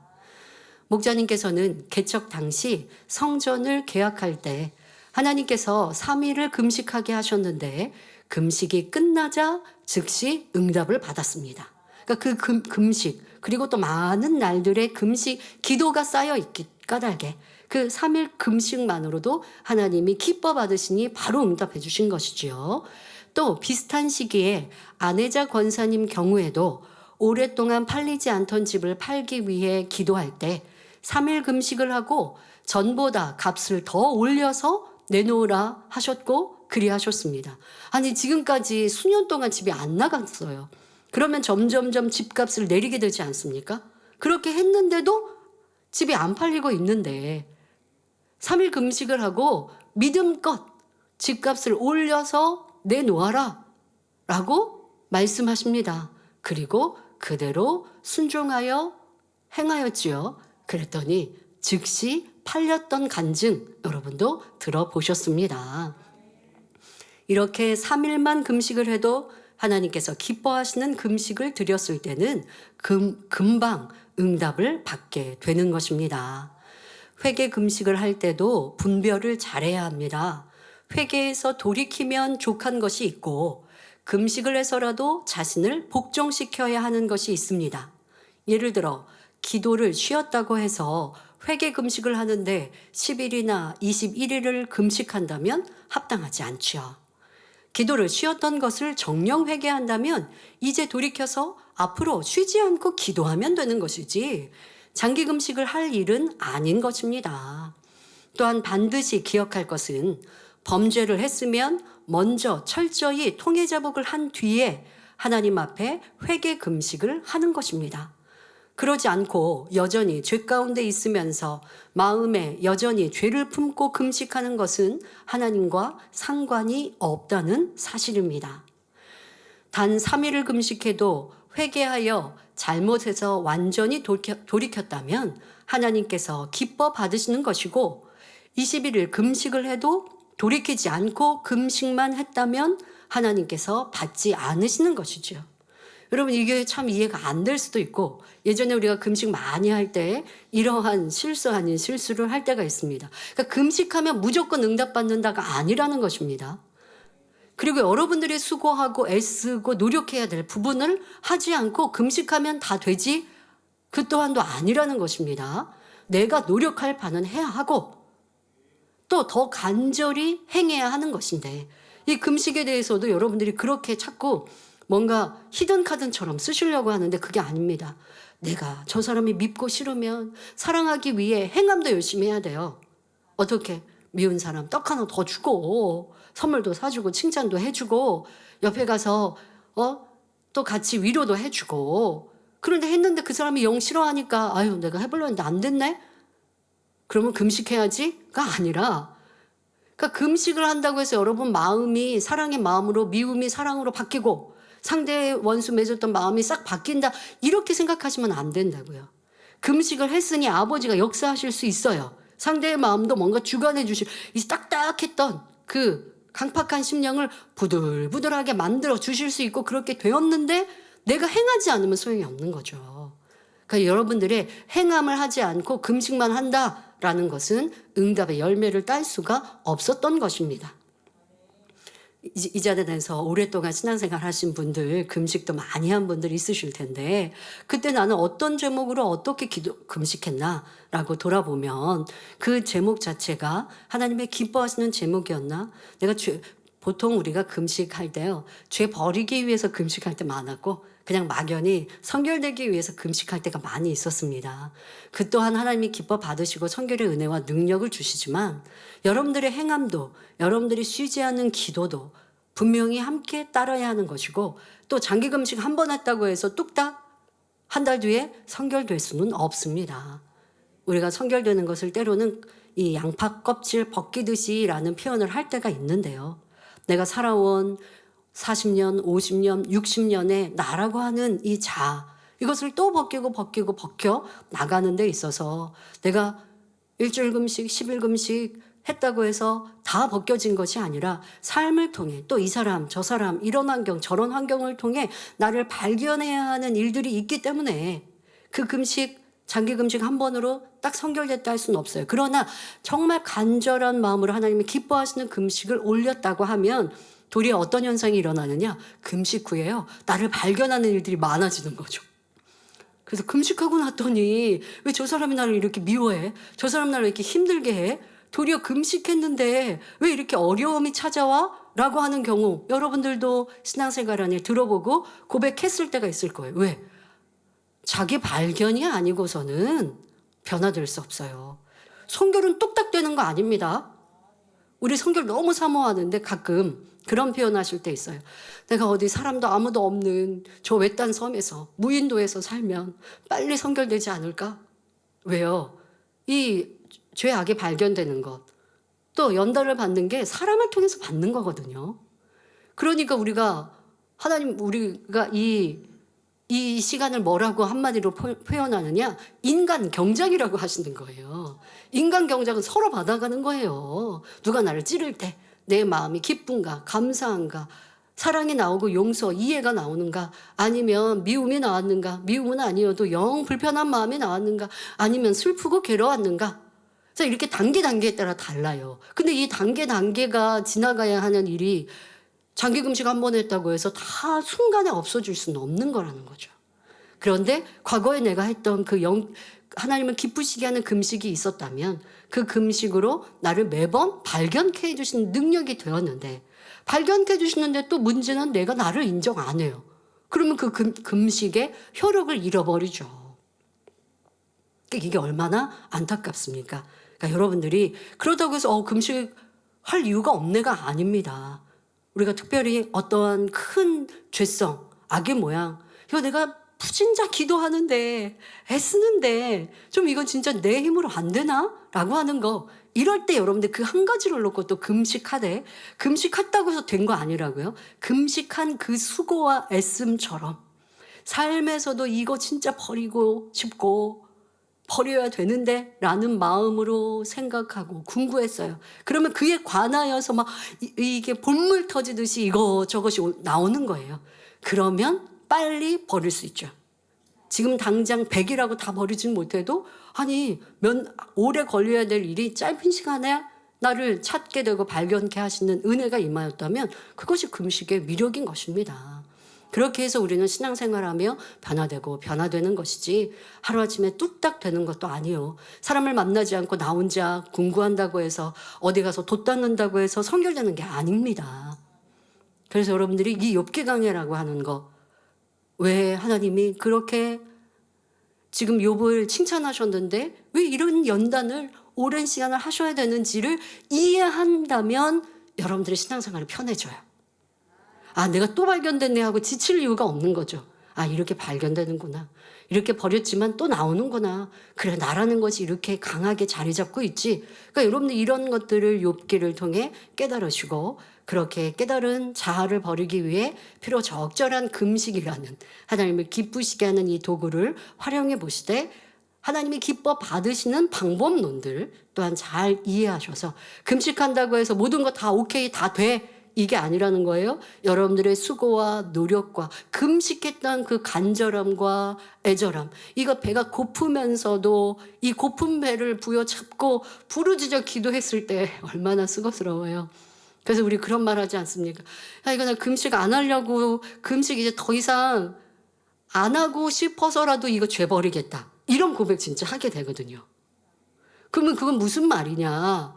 목자님께서는 개척 당시 성전을 개혁할 때 하나님께서 3일을 금식하게 하셨는데 금식이 끝나자 즉시 응답을 받았습니다. 그러니까 그 금식 그리고 또 많은 날들의 금식 기도가 쌓여 있기 까닭에 그 3일 금식만으로도 하나님이 기뻐 받으시니 바로 응답해 주신 것이지요. 또 비슷한 시기에 안혜자 권사님 경우에도 오랫동안 팔리지 않던 집을 팔기 위해 기도할 때 3일 금식을 하고 전보다 값을 더 올려서 내놓으라 하셨고 그리하셨습니다. 아니 지금까지 수년 동안 집이 안 나갔어요. 그러면 점점점 집값을 내리게 되지 않습니까? 그렇게 했는데도 집이 안 팔리고 있는데 3일 금식을 하고 믿음껏 집값을 올려서 내놓아라 라고 말씀하십니다. 그리고 그대로 순종하여 행하였지요. 그랬더니 즉시 팔렸던 간증 여러분도 들어보셨습니다. 이렇게 3일만 금식을 해도 하나님께서 기뻐하시는 금식을 드렸을 때는 금방 응답을 받게 되는 것입니다. 회개 금식을 할 때도 분별을 잘해야 합니다. 회개에서 돌이키면 족한 것이 있고 금식을 해서라도 자신을 복종시켜야 하는 것이 있습니다. 예를 들어 기도를 쉬었다고 해서 회개 금식을 하는데 10일이나 21일을 금식한다면 합당하지 않죠. 기도를 쉬었던 것을 정령 회개한다면 이제 돌이켜서 앞으로 쉬지 않고 기도하면 되는 것이지 장기 금식을 할 일은 아닌 것입니다. 또한 반드시 기억할 것은 범죄를 했으면 먼저 철저히 통해자복을 한 뒤에 하나님 앞에 회개 금식을 하는 것입니다. 그러지 않고 여전히 죄 가운데 있으면서 마음에 여전히 죄를 품고 금식하는 것은 하나님과 상관이 없다는 사실입니다. 단 3일을 금식해도 회개하여 잘못해서 완전히 돌이켰다면 하나님께서 기뻐 받으시는 것이고 21일 금식을 해도 돌이키지 않고 금식만 했다면 하나님께서 받지 않으시는 것이죠. 여러분 이게 참 이해가 안 될 수도 있고 예전에 우리가 금식 많이 할 때 이러한 실수 아닌 실수를 할 때가 있습니다. 그러니까 금식하면 무조건 응답받는다가 아니라는 것입니다. 그리고 여러분들이 수고하고 애쓰고 노력해야 될 부분을 하지 않고 금식하면 다 되지 그 또한도 아니라는 것입니다. 내가 노력할 바는 해야 하고 또 더 간절히 행해야 하는 것인데 이 금식에 대해서도 여러분들이 그렇게 자꾸 뭔가 히든 카드처럼 쓰시려고 하는데 그게 아닙니다. 내가 저 사람이 밉고 싫으면 사랑하기 위해 행함도 열심히 해야 돼요. 어떻게? 미운 사람 떡 하나 더 주고 선물도 사주고 칭찬도 해주고 옆에 가서 또 같이 위로도 해주고 그런데 했는데 그 사람이 영 싫어하니까 아유 내가 해보려 했는데 안 됐네? 그러면 금식해야지가 아니라 그러니까 금식을 한다고 해서 여러분 마음이 사랑의 마음으로 미움이 사랑으로 바뀌고 상대의 원수 맺었던 마음이 싹 바뀐다 이렇게 생각하시면 안 된다고요. 금식을 했으니 아버지가 역사하실 수 있어요. 상대의 마음도 뭔가 주관해 주실 이 딱딱했던 그 강팍한 심령을 부들부들하게 만들어 주실 수 있고 그렇게 되었는데 내가 행하지 않으면 소용이 없는 거죠. 그러니까 여러분들의 행함을 하지 않고 금식만 한다라는 것은 응답의 열매를 딸 수가 없었던 것입니다. 이 자리에서 오랫동안 신앙생활 하신 분들 금식도 많이 한 분들 있으실 텐데 그때 나는 어떤 제목으로 어떻게 금식했나라고 돌아보면 그 제목 자체가 하나님의 기뻐하시는 제목이었나? 보통 우리가 금식할 때요 죄 버리기 위해서 금식할 때 많았고 그냥 막연히 성결되기 위해서 금식할 때가 많이 있었습니다. 그 또한 하나님이 기뻐 받으시고 성결의 은혜와 능력을 주시지만 여러분들의 행함도 여러분들이 쉬지 않는 기도도 분명히 함께 따라야 하는 것이고 또 장기 금식 한 번 했다고 해서 뚝딱 한 달 뒤에 성결될 수는 없습니다. 우리가 성결되는 것을 때로는 이 양파 껍질 벗기듯이라는 표현을 할 때가 있는데요. 내가 살아온 40년, 50년, 60년의 나라고 하는 이 이것을 또 벗겨 나가는 데 있어서 내가 일주일 금식, 10일 금식 했다고 해서 다 벗겨진 것이 아니라 삶을 통해 또 이 사람 저 사람 이런 환경 저런 환경을 통해 나를 발견해야 하는 일들이 있기 때문에 그 금식 장기 금식 한 번으로 딱 성결됐다 할 수는 없어요. 그러나 정말 간절한 마음으로 하나님이 기뻐하시는 금식을 올렸다고 하면 도리어 어떤 현상이 일어나느냐, 금식 후에요 나를 발견하는 일들이 많아지는 거죠. 그래서 금식하고 났더니 왜 저 사람이 나를 이렇게 미워해? 저 사람 나를 이렇게 힘들게 해? 도리어 금식했는데 왜 이렇게 어려움이 찾아와? 라고 하는 경우 여러분들도 신앙생활 안에 들어보고 고백했을 때가 있을 거예요. 왜? 자기 발견이 아니고서는 변화될 수 없어요. 성결은 뚝딱 되는 거 아닙니다. 우리 성결 너무 사모하는데 가끔 그런 표현하실 때 있어요. 내가 어디 사람도 아무도 없는 저 외딴 섬에서 무인도에서 살면 빨리 성결되지 않을까? 왜요? 이 죄악이 발견되는 것, 또 연단을 받는 게 사람을 통해서 받는 거거든요. 그러니까 우리가 이 시간을 뭐라고 한마디로 표현하느냐? 인간 경작이라고 하시는 거예요. 인간 경작은 서로 받아가는 거예요. 누가 나를 찌를 때 내 마음이 기쁜가, 감사한가, 사랑이 나오고 용서, 이해가 나오는가, 아니면 미움이 나왔는가, 미움은 아니어도 영 불편한 마음이 나왔는가, 아니면 슬프고 괴로웠는가. 자, 이렇게 단계에 따라 달라요. 근데 이 단계가 지나가야 하는 일이 장기 금식 한 번 했다고 해서 다 순간에 없어질 수는 없는 거라는 거죠. 그런데 과거에 내가 했던 하나님을 기쁘시게 하는 금식이 있었다면 그 금식으로 나를 매번 발견케 해주시는 능력이 되었는데, 발견케 해주시는데 또 문제는 내가 나를 인정 안 해요. 그러면 그 금식의 효력을 잃어버리죠. 이게 얼마나 안타깝습니까? 그러니까 여러분들이 그렇다고 해서 금식할 이유가 없네가 아닙니다. 우리가 특별히 어떠한 큰 죄성, 악의 모양, 이거 내가 부진자 기도하는데 애쓰는데 좀 이건 진짜 내 힘으로 안 되나? 라고 하는 거, 이럴 때 여러분들 그 한 가지를 놓고 또 금식했다고 해서 된 거 아니라고요. 금식한 그 수고와 애씀처럼 삶에서도 이거 진짜 버리고 싶고 버려야 되는데 라는 마음으로 생각하고 궁구했어요. 그러면 그에 관하여서 막 이게 본물 터지듯이 이것저것이 나오는 거예요. 그러면 빨리 버릴 수 있죠. 지금 당장 100이라고 다 버리진 못해도 오래 걸려야 될 일이 짧은 시간에 나를 찾게 되고 발견케 하시는 은혜가 임하였다면 그것이 금식의 미력인 것입니다. 그렇게 해서 우리는 신앙생활하며 변화되는 것이지 하루아침에 뚝딱 되는 것도 아니요. 사람을 만나지 않고 나 혼자 궁구한다고 해서 어디 가서 돛닦는다고 해서 성결되는 게 아닙니다. 그래서 여러분들이 이 욥기 강해라고 하는 거, 왜 하나님이 그렇게 지금 욥을 칭찬하셨는데 왜 이런 연단을 오랜 시간을 하셔야 되는지를 이해한다면 여러분들의 신앙생활이 편해져요. 내가 또 발견됐네 하고 지칠 이유가 없는 거죠. 이렇게 발견되는구나. 이렇게 버렸지만 또 나오는구나. 그래, 나라는 것이 이렇게 강하게 자리 잡고 있지. 그러니까 여러분들 이런 것들을 욥기를 통해 깨달으시고, 그렇게 깨달은 자아를 버리기 위해 필요 적절한 금식이라는 하나님을 기쁘시게 하는 이 도구를 활용해 보시되, 하나님이 기뻐 받으시는 방법론들 또한 잘 이해하셔서 금식한다고 해서 모든 거 다 오케이 다 돼, 이게 아니라는 거예요. 여러분들의 수고와 노력과 금식했던 그 간절함과 애절함, 이거 배가 고프면서도 이 고픈 배를 부여잡고 부르짖어 기도했을 때 얼마나 수고스러워요. 그래서 우리 그런 말 하지 않습니까? 이거 나 금식 안 하려고, 금식 이제 더 이상 안 하고 싶어서라도 이거 죄 버리겠다, 이런 고백 진짜 하게 되거든요. 그러면 그건 무슨 말이냐?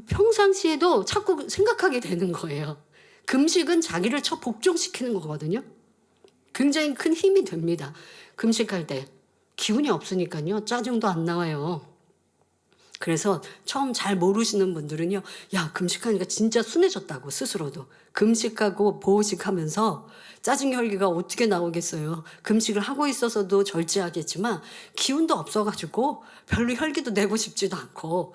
평상시에도 자꾸 생각하게 되는 거예요. 금식은 자기를 복종시키는 거거든요. 굉장히 큰 힘이 됩니다. 금식할 때 기운이 없으니까요, 짜증도 안 나와요. 그래서 처음 잘 모르시는 분들은요, 금식하니까 진짜 순해졌다고 스스로도. 금식하고 보호식하면서 짜증 혈기가 어떻게 나오겠어요. 금식을 하고 있어서도 절제하겠지만 기운도 없어가지고 별로 혈기도 내고 싶지도 않고,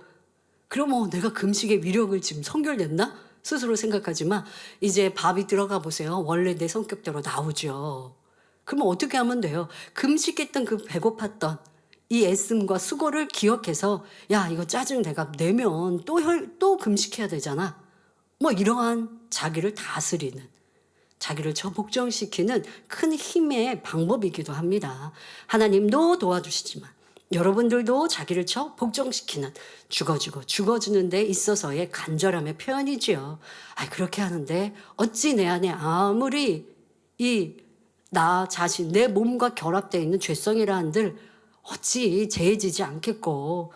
그럼 내가 금식의 위력을 지금 성결됐나? 스스로 생각하지만 이제 밥이 들어가 보세요. 원래 내 성격대로 나오죠. 그러면 어떻게 하면 돼요? 금식했던 그 배고팠던 이 애씀과 수고를 기억해서 야, 이거 짜증 내가 내면 또 금식해야 되잖아. 뭐 이러한 자기를 다스리는, 자기를 복종시키는 큰 힘의 방법이기도 합니다. 하나님도 도와주시지만 여러분들도 자기를 복종시키는, 죽어주는 데 있어서의 간절함의 표현이지요. 그렇게 하는데 어찌 내 안에 아무리 나 자신, 내 몸과 결합되어 있는 죄성이라 한들 어찌 제해지지 않겠고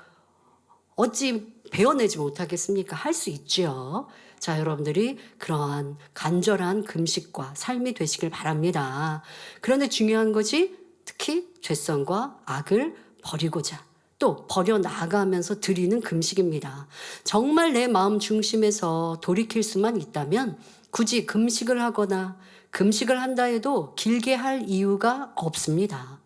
어찌 베어내지 못하겠습니까? 할 수 있지요. 자, 여러분들이 그러한 간절한 금식과 삶이 되시길 바랍니다. 그런데 중요한 것이 특히 죄성과 악을 버리고자 또 버려나가면서 드리는 금식입니다. 정말 내 마음 중심에서 돌이킬 수만 있다면 굳이 금식을 하거나 금식을 한다 해도 길게 할 이유가 없습니다.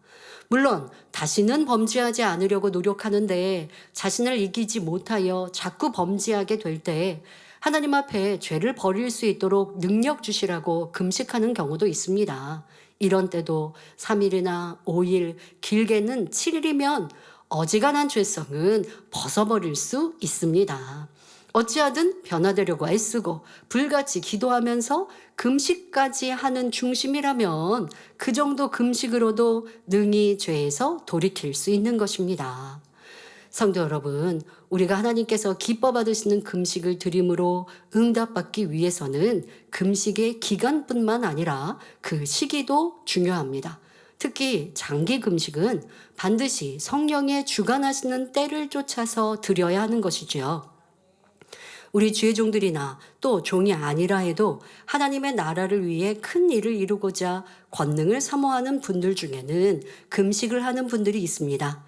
물론 다시는 범죄하지 않으려고 노력하는데 자신을 이기지 못하여 자꾸 범죄하게 될 때 하나님 앞에 죄를 버릴 수 있도록 능력 주시라고 금식하는 경우도 있습니다. 이런 때도 3일이나 5일, 길게는 7일이면 어지간한 죄성은 벗어버릴 수 있습니다. 어찌하든 변화되려고 애쓰고 불같이 기도하면서 금식까지 하는 중심이라면 그 정도 금식으로도 능히 죄에서 돌이킬 수 있는 것입니다. 성도 여러분, 우리가 하나님께서 기뻐 받으시는 금식을 드림으로 응답받기 위해서는 금식의 기간뿐만 아니라 그 시기도 중요합니다. 특히 장기 금식은 반드시 성령의 주관하시는 때를 쫓아서 드려야 하는 것이지요. 우리 주의 종들이나 또 종이 아니라 해도 하나님의 나라를 위해 큰 일을 이루고자 권능을 사모하는 분들 중에는 금식을 하는 분들이 있습니다.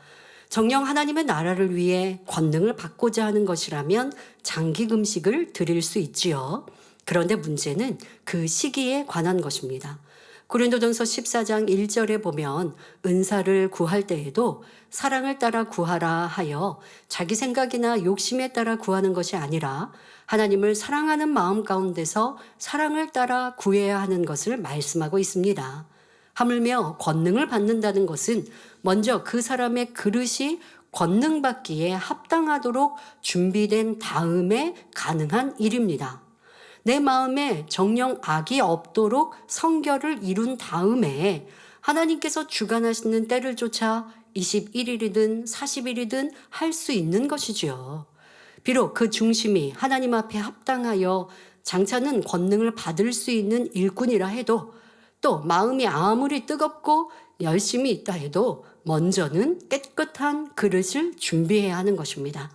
정녕 하나님의 나라를 위해 권능을 받고자 하는 것이라면 장기 금식을 드릴 수 있지요. 그런데 문제는 그 시기에 관한 것입니다. 고린도전서 14장 1절에 보면 은사를 구할 때에도 사랑을 따라 구하라 하여 자기 생각이나 욕심에 따라 구하는 것이 아니라 하나님을 사랑하는 마음 가운데서 사랑을 따라 구해야 하는 것을 말씀하고 있습니다. 하물며 권능을 받는다는 것은 먼저 그 사람의 그릇이 권능받기에 합당하도록 준비된 다음에 가능한 일입니다. 내 마음에 정령 악이 없도록 성결을 이룬 다음에 하나님께서 주관하시는 때를 쫓아 21일이든 40일이든 할 수 있는 것이지요. 비록 그 중심이 하나님 앞에 합당하여 장차는 권능을 받을 수 있는 일꾼이라 해도 또 마음이 아무리 뜨겁고 열심히 있다 해도 먼저는 깨끗한 그릇을 준비해야 하는 것입니다.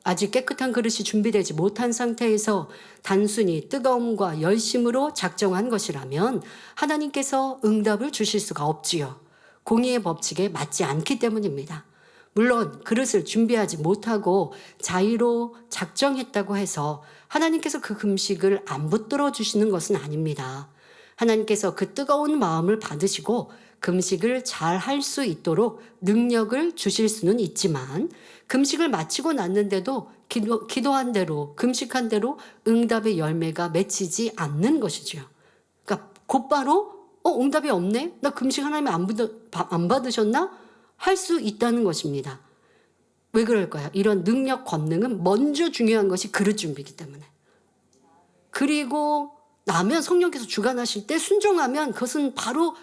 아직 깨끗한 그릇이 준비되지 못한 상태에서 단순히 뜨거움과 열심으로 작정한 것이라면 하나님께서 응답을 주실 수가 없지요. 공의의 법칙에 맞지 않기 때문입니다. 물론 그릇을 준비하지 못하고 자의로 작정했다고 해서 하나님께서 그 금식을 안 붙들어 주시는 것은 아닙니다. 하나님께서 그 뜨거운 마음을 받으시고 금식을 잘 할 수 있도록 능력을 주실 수는 있지만 금식을 마치고 났는데도 기도한 대로 금식한 대로 응답의 열매가 맺히지 않는 것이죠. 그러니까 곧바로 응답이 없네? 나 금식 하나님 안 받으셨나? 할 수 있다는 것입니다. 왜 그럴까요? 이런 능력 권능은 먼저 중요한 것이 그릇 준비이기 때문에. 그리고 나면 성령께서 주관하실 때 순종하면 그것은 바로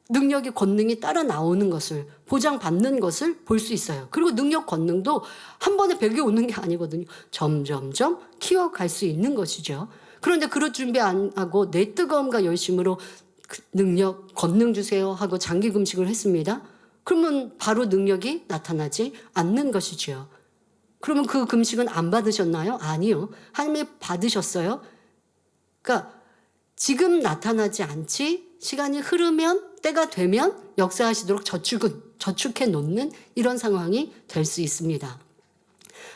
능력의 권능이 따라 나오는 것을 보장받는 것을 볼 수 있어요. 그리고 능력 권능도 한 번에 100이 오는 게 아니거든요. 점점점 키워갈 수 있는 것이죠. 그런데 그릇 준비 안 하고 내 뜨거움과 열심으로 능력 권능 주세요 하고 장기 금식을 했습니다. 그러면 바로 능력이 나타나지 않는 것이죠. 그러면 그 금식은 안 받으셨나요? 아니요. 하나님이 받으셨어요. 그러니까 지금 나타나지 않지 시간이 흐르면 때가 되면 역사하시도록 저축해 놓는 이런 상황이 될 수 있습니다.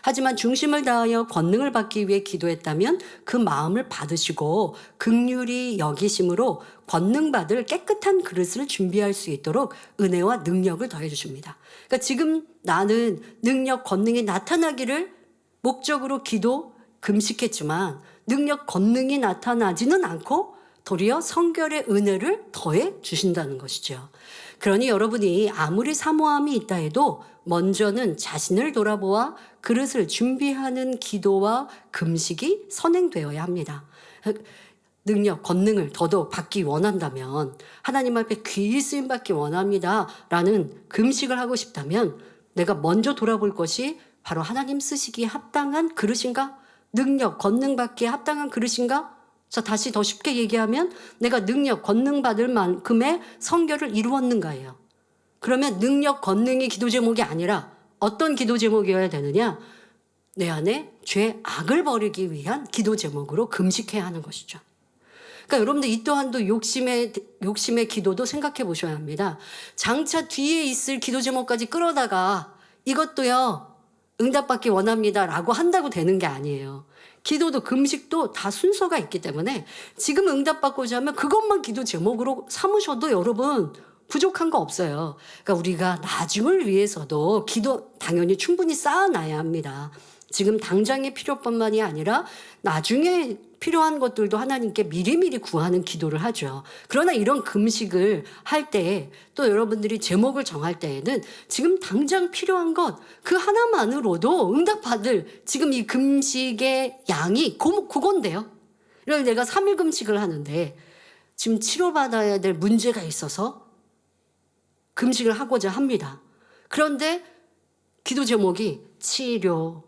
하지만 중심을 다하여 권능을 받기 위해 기도했다면 그 마음을 받으시고 긍휼히 여기심으로 권능 받을 깨끗한 그릇을 준비할 수 있도록 은혜와 능력을 더해 주십니다. 그러니까 지금 나는 능력 권능이 나타나기를 목적으로 금식했지만 능력 권능이 나타나지는 않고 도리어 성결의 은혜를 더해 주신다는 것이죠. 그러니 여러분이 아무리 사모함이 있다 해도 먼저는 자신을 돌아보아 그릇을 준비하는 기도와 금식이 선행되어야 합니다. 능력, 권능을 더더욱 받기 원한다면, 하나님 앞에 귀히 쓰임 받기 원합니다 라는 금식을 하고 싶다면 내가 먼저 돌아볼 것이 바로 하나님 쓰시기에 합당한 그릇인가? 능력, 권능 받기에 합당한 그릇인가? 자, 다시 더 쉽게 얘기하면 내가 능력, 권능 받을 만큼의 성결을 이루었는가예요. 그러면 능력, 권능이 기도 제목이 아니라 어떤 기도 제목이어야 되느냐? 내 안에 죄, 악을 버리기 위한 기도 제목으로 금식해야 하는 것이죠. 그러니까 여러분들 이 또한도 욕심의 기도도 생각해 보셔야 합니다. 장차 뒤에 있을 기도 제목까지 끌어다가 이것도요, 응답받기 원합니다 라고 한다고 되는 게 아니에요. 기도도 금식도 다 순서가 있기 때문에 지금 응답받고자 하면 그것만 기도 제목으로 삼으셔도 여러분 부족한 거 없어요. 그러니까 우리가 나중을 위해서도 기도 당연히 충분히 쌓아놔야 합니다. 지금 당장의 필요뿐만이 아니라 나중에 필요한 것들도 하나님께 미리미리 구하는 기도를 하죠. 그러나 이런 금식을 할 때 또 여러분들이 제목을 정할 때에는 지금 당장 필요한 것 그 하나만으로도 응답받을 지금 이 금식의 양이 그건데요. 이럴 내가 3일 금식을 하는데 지금 치료받아야 될 문제가 있어서 금식을 하고자 합니다. 그런데 기도 제목이 치료,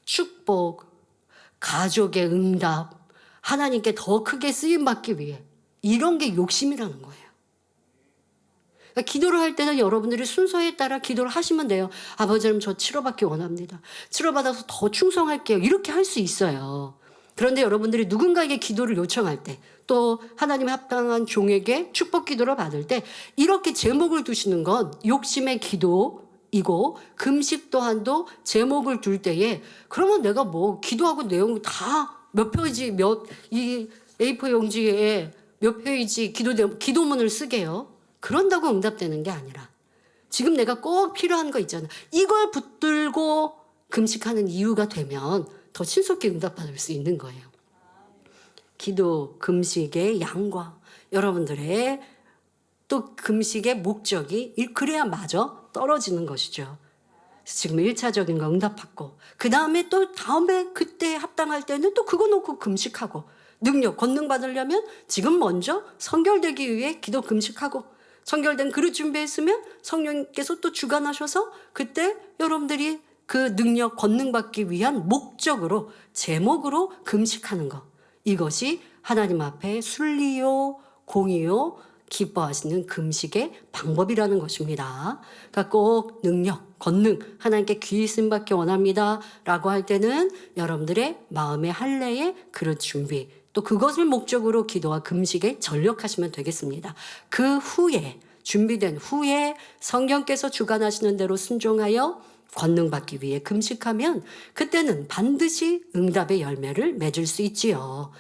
축복, 가족의 응답, 하나님께 더 크게 쓰임받기 위해 이런 게 욕심이라는 거예요. 그러니까 기도를 할 때는 여러분들이 순서에 따라 기도를 하시면 돼요. 아버지 하나님 저 치료받기 원합니다. 치료받아서 더 충성할게요. 이렇게 할 수 있어요. 그런데 여러분들이 누군가에게 기도를 요청할 때 또 하나님의 합당한 종에게 축복 기도를 받을 때 이렇게 제목을 두시는 건 욕심의 기도이고 금식 또한도 제목을 둘 때에 그러면 내가 뭐 기도하고 내용 다 몇 페이지 이 A4 용지에 몇 페이지 기도문을 쓰게요. 그런다고 응답되는 게 아니라 지금 내가 꼭 필요한 거 있잖아. 이걸 붙들고 금식하는 이유가 되면 더 신속히 응답받을 수 있는 거예요. 기도, 금식의 양과 여러분들의 또 금식의 목적이 그래야 마저 떨어지는 것이죠. 지금 1차적인 거 응답받고 그 다음에 또 다음에 그때 합당할 때는 또 그거 놓고 금식하고 능력, 권능 받으려면 지금 먼저 성결되기 위해 기도 금식하고 성결된 그릇 준비했으면 성령께서 또 주관하셔서 그때 여러분들이 그 능력, 권능 받기 위한 목적으로 제목으로 금식하는 것. 이것이 하나님 앞에 순리요, 공의요, 기뻐하시는 금식의 방법이라는 것입니다. 그러니까 꼭 능력, 권능, 하나님께 귀히 쓰임받기 원합니다 라고 할 때는 여러분들의 마음의 할례의 그릇 준비, 또 그것을 목적으로 기도와 금식에 전력하시면 되겠습니다. 그 후에 준비된 후에 성령께서 주관하시는 대로 순종하여 권능 받기 위해 금식하면 그때는 반드시 응답의 열매를 맺을 수 있지요.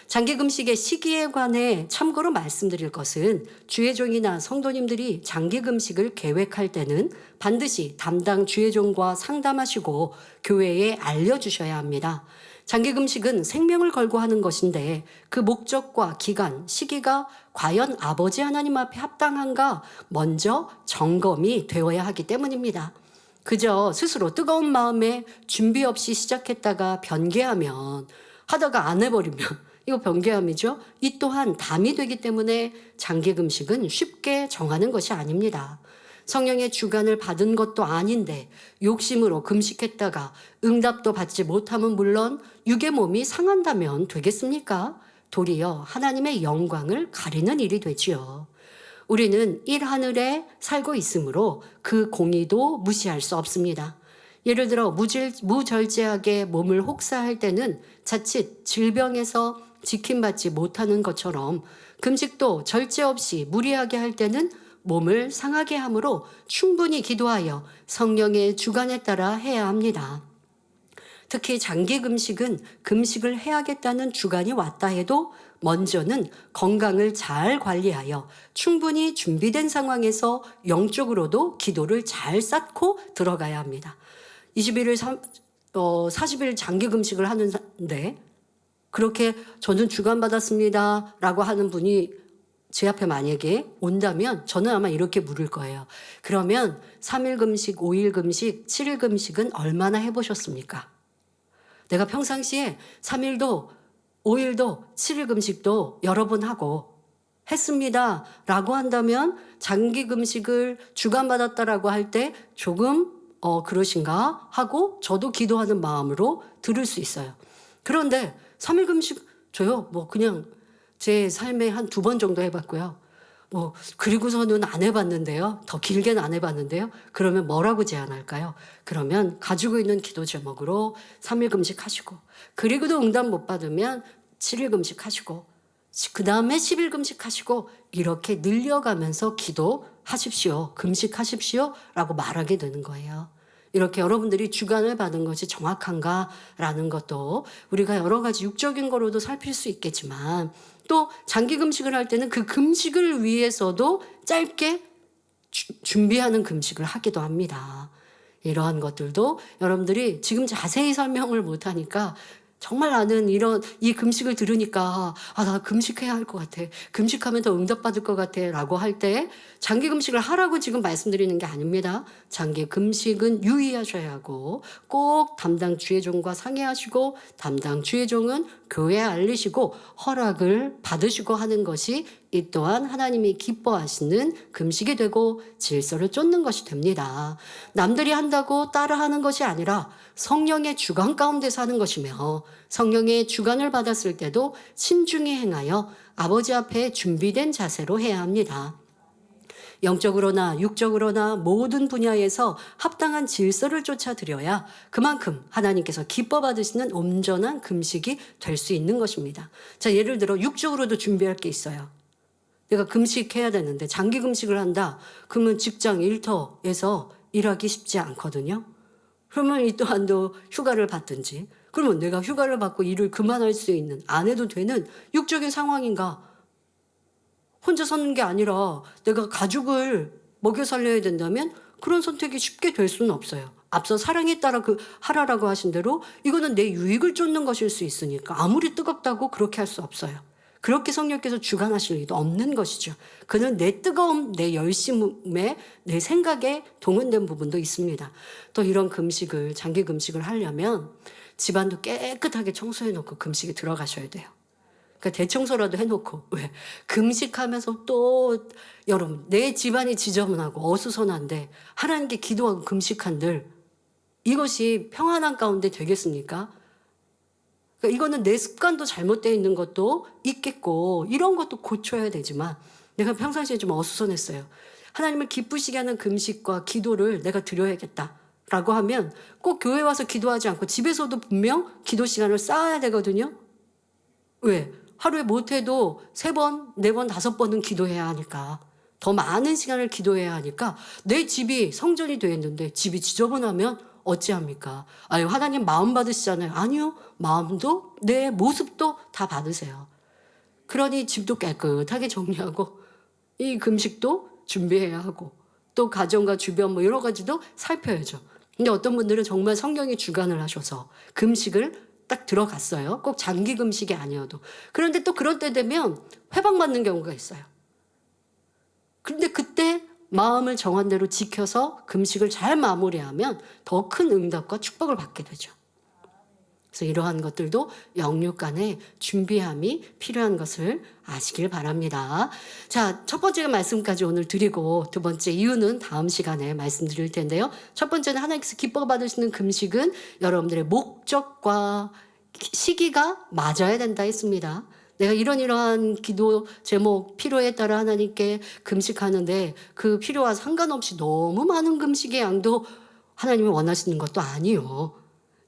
장기 금식의 시기에 관해 참고로 말씀드릴 것은 주의 종이나 성도님들이 장기 금식을 계획할 때는 반드시 담당 주의 종과 상담하시고 교회에 알려주셔야 합니다. 장기 금식은 생명을 걸고 하는 것인데 그 목적과 기간, 시기가 과연 아버지 하나님 앞에 합당한가 먼저 점검이 되어야 하기 때문입니다. 그저 스스로 뜨거운 마음에 준비 없이 시작했다가 변개하면 하다가 안 해버리면 이거 변개함이죠. 이 또한 담이 되기 때문에 장기 금식은 쉽게 정하는 것이 아닙니다. 성령의 주관을 받은 것도 아닌데 욕심으로 금식했다가 응답도 받지 못하면 물론 육의 몸이 상한다면 되겠습니까? 도리어 하나님의 영광을 가리는 일이 되지요. 우리는 일하늘에 살고 있으므로 그 공의도 무시할 수 없습니다. 예를 들어 무절제하게 몸을 혹사할 때는 자칫 질병에서 지킴받지 못하는 것처럼 금식도 절제 없이 무리하게 할 때는 몸을 상하게 하므로 충분히 기도하여 성령의 주관에 따라 해야 합니다. 특히 장기 금식은 금식을 해야겠다는 주관이 왔다 해도 먼저는 건강을 잘 관리하여 충분히 준비된 상황에서 영적으로도 기도를 잘 쌓고 들어가야 합니다. 40일 장기 금식을 하는데 그렇게 저는 주관받았습니다 라고 하는 분이 제 앞에 만약에 온다면 저는 아마 이렇게 물을 거예요. 그러면 3일 금식, 5일 금식, 7일 금식은 얼마나 해보셨습니까? 내가 평상시에 3일도 5일도 7일 금식도 여러 번 하고 했습니다 라고 한다면 장기 금식을 주관받았다라고 할 때 조금 그러신가 하고 저도 기도하는 마음으로 들을 수 있어요. 그런데 3일 금식 저요 뭐 그냥 제 삶에 한 2번 정도 해봤고요. 뭐 그리고서는 안 해봤는데요. 더 길게는 안 해봤는데요. 그러면 뭐라고 제안할까요? 그러면 가지고 있는 기도 제목으로 3일 금식 하시고, 그리고도 응답 못 받으면 7일 금식 하시고, 그 다음에 10일 금식 하시고, 이렇게 늘려가면서 기도하십시오. 금식하십시오 라고 말하게 되는 거예요. 이렇게 여러분들이 주관을 받은 것이 정확한가라는 것도 우리가 여러 가지 육적인 거로도 살필 수 있겠지만, 또 장기 금식을 할 때는 그 금식을 위해서도 짧게 준비하는 금식을 하기도 합니다. 이러한 것들도 여러분들이 지금 자세히 설명을 못하니까 정말 나는 이 금식을 들으니까 나 금식해야 할 것 같아. 금식하면 더 응답받을 것 같아 라고 할 때 장기 금식을 하라고 지금 말씀드리는 게 아닙니다. 장기 금식은 유의하셔야 하고 꼭 담당 주의종과 상의하시고 담당 주의종은 교회에 알리시고 허락을 받으시고 하는 것이 이 또한 하나님이 기뻐하시는 금식이 되고 질서를 쫓는 것이 됩니다. 남들이 한다고 따라하는 것이 아니라 성령의 주관 가운데서 하는 것이며 성령의 주관을 받았을 때도 신중히 행하여 아버지 앞에 준비된 자세로 해야 합니다. 영적으로나 육적으로나 모든 분야에서 합당한 질서를 쫓아드려야 그만큼 하나님께서 기뻐 받으시는 온전한 금식이 될 수 있는 것입니다. 자, 예를 들어 육적으로도 준비할 게 있어요. 내가 금식해야 되는데 장기 금식을 한다. 그러면 직장 일터에서 일하기 쉽지 않거든요. 그러면 이 또한도 휴가를 받든지, 그러면 내가 휴가를 받고 일을 그만할 수 있는, 안 해도 되는 육적인 상황인가? 혼자 사는 게 아니라 내가 가족을 먹여 살려야 된다면 그런 선택이 쉽게 될 수는 없어요. 앞서 사랑에 따라 하라라고 하신 대로 이거는 내 유익을 쫓는 것일 수 있으니까 아무리 뜨겁다고 그렇게 할 수 없어요. 그렇게 성령께서 주관하실 리도 없는 것이죠. 그는 내 뜨거움, 내 열심에, 내 생각에 동원된 부분도 있습니다. 또 이런 금식을, 장기 금식을 하려면 집안도 깨끗하게 청소해 놓고 금식에 들어가셔야 돼요. 그러니까 대청소라도 해놓고. 왜? 금식하면서 또 여러분 내 집안이 지저분하고 어수선한데 하나님께 기도하고 금식한들 이것이 평안한 가운데 되겠습니까? 그러니까 이거는 내 습관도 잘못되어 있는 것도 있겠고 이런 것도 고쳐야 되지만 내가 평상시에 좀 어수선했어요. 하나님을 기쁘시게 하는 금식과 기도를 내가 드려야겠다라고 하면 꼭 교회 와서 기도하지 않고 집에서도 분명 기도 시간을 쌓아야 되거든요. 왜? 하루에 못해도 3번, 4번, 5번은 기도해야 하니까, 더 많은 시간을 기도해야 하니까 내 집이 성전이 되어 있는데 집이 지저분하면 어찌합니까? 아유, 하나님 마음 받으시잖아요. 아니요. 마음도 내 모습도 다 받으세요. 그러니 집도 깨끗하게 정리하고 이 금식도 준비해야 하고 또 가정과 주변 뭐 여러 가지도 살펴야죠. 근데 어떤 분들은 정말 성령이 주관을 하셔서 금식을 딱 들어갔어요. 꼭 장기 금식이 아니어도. 그런데 또 그런 때 되면 회방받는 경우가 있어요. 그런데 그때 마음을 정한 대로 지켜서 금식을 잘 마무리하면 더 큰 응답과 축복을 받게 되죠. 그래서 이러한 것들도 영육 간의 준비함이 필요한 것을 아시길 바랍니다. 자, 첫 번째 말씀까지 오늘 드리고 두 번째 이유는 다음 시간에 말씀드릴 텐데요. 첫 번째는 하나님께서 기뻐 받으시는 금식은 여러분들의 목적과 시기가 맞아야 된다 했습니다. 내가 이러한 기도 제목 필요에 따라 하나님께 금식하는데 그 필요와 상관없이 너무 많은 금식의 양도 하나님이 원하시는 것도 아니요.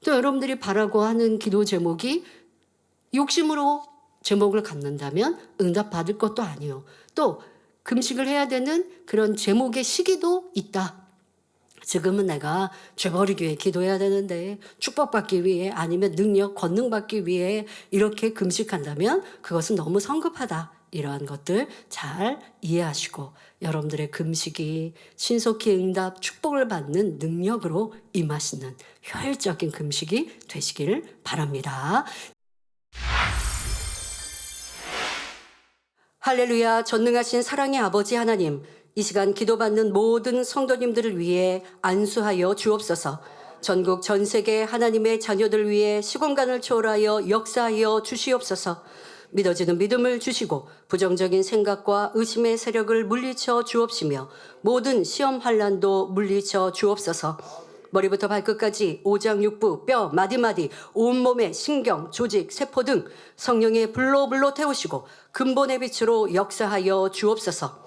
또 여러분들이 바라고 하는 기도 제목이 욕심으로 제목을 갖는다면 응답받을 것도 아니요. 또 금식을 해야 되는 그런 제목의 시기도 있다. 지금은 내가 죄 버리기 위해 기도해야 되는데 축복받기 위해 아니면 능력, 권능 받기 위해 이렇게 금식한다면 그것은 너무 성급하다. 이러한 것들 잘 이해하시고 여러분들의 금식이 신속히 응답, 축복을 받는 능력으로 임하시는 효율적인 금식이 되시길 바랍니다. 할렐루야. 전능하신 사랑의 아버지 하나님, 이 시간 기도받는 모든 성도님들을 위해 안수하여 주옵소서. 전국 전 세계 하나님의 자녀들 위해 시공간을 초월하여 역사하여 주시옵소서. 믿어지는 믿음을 주시고 부정적인 생각과 의심의 세력을 물리쳐 주옵시며 모든 시험 환난도 물리쳐 주옵소서. 머리부터 발끝까지 오장육부, 뼈, 마디마디, 온몸의 신경, 조직, 세포 등 성령의 불로 태우시고 근본의 빛으로 역사하여 주옵소서.